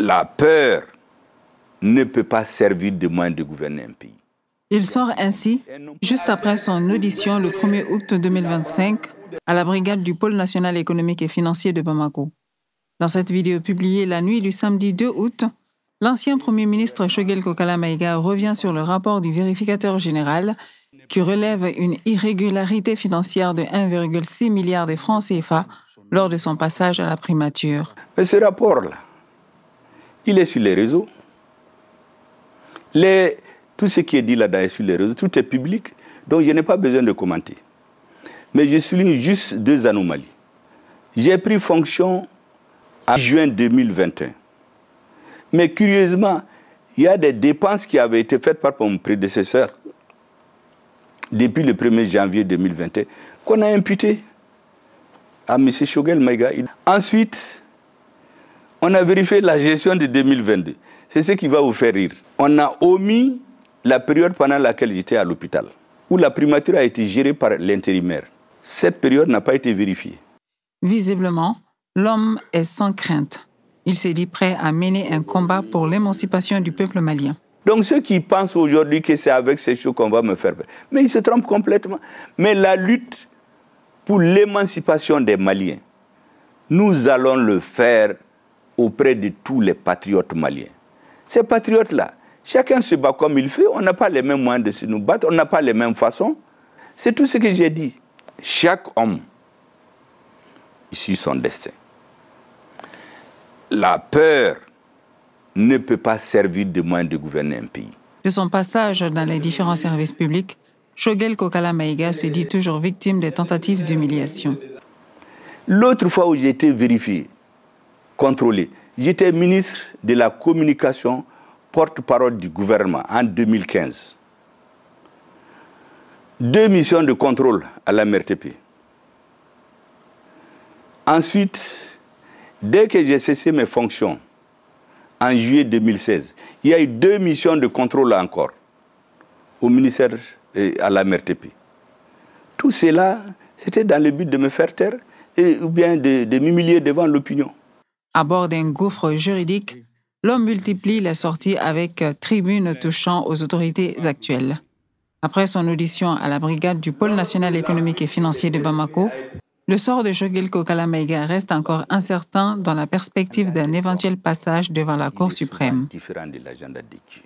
La peur ne peut pas servir de moyen de gouverner un pays. Il sort ainsi, juste après son audition le 1er août 2025 à la brigade du pôle national économique et financier de Bamako. Dans cette vidéo publiée la nuit du samedi 2 août, l'ancien Premier ministre Choguel Kokala Maïga revient sur le rapport du vérificateur général qui relève une irrégularité financière de 1,6 milliard de francs CFA lors de son passage à la primature. Mais ce rapport-là, il est sur les réseaux. Tout ce qui est dit là-dedans est sur les réseaux, tout est public, donc je n'ai pas besoin de commenter. Mais je souligne juste deux anomalies. J'ai pris fonction en juin 2021. Mais curieusement, il y a des dépenses qui avaient été faites par mon prédécesseur depuis le 1er janvier 2021 qu'on a imputées à M. Choguel Maïga. Ensuite, on a vérifié la gestion de 2022. C'est ce qui va vous faire rire. On a omis la période pendant laquelle j'étais à l'hôpital, où la primature a été gérée par l'intérimaire. Cette période n'a pas été vérifiée. Visiblement, l'homme est sans crainte. Il s'est dit prêt à mener un combat pour l'émancipation du peuple malien. Donc ceux qui pensent aujourd'hui que c'est avec ces choses qu'on va me faire, mais ils se trompent complètement. Mais la lutte pour l'émancipation des Maliens, nous allons le faire auprès de tous les patriotes maliens. Ces patriotes-là, chacun se bat comme il fait, on n'a pas les mêmes moyens de se nous battre, on n'a pas les mêmes façons. C'est tout ce que j'ai dit. Chaque homme, ici son destin. La peur ne peut pas servir de moyen de gouverner un pays. De son passage dans les différents services publics, Choguel Kokala Maïga se dit toujours victime des tentatives d'humiliation. L'autre fois où j'ai été vérifié, contrôlé, j'étais ministre de la communication, porte-parole du gouvernement en 2015. 2 missions de contrôle à la MRTP. Ensuite, dès que j'ai cessé mes fonctions, en juillet 2016, il y a eu 2 missions de contrôle encore au ministère et à la MRTP. Tout cela, c'était dans le but de me faire taire ou bien de m'humilier devant l'opinion. À bord d'un gouffre juridique, l'homme multiplie les sorties avec tribunes touchant aux autorités actuelles. Après son audition à la brigade du pôle national économique et financier de Bamako, le sort de Choguel Kokala Maïga reste encore incertain dans la perspective d'un éventuel passage devant la Cour suprême. Différent de l'agenda de Dieu.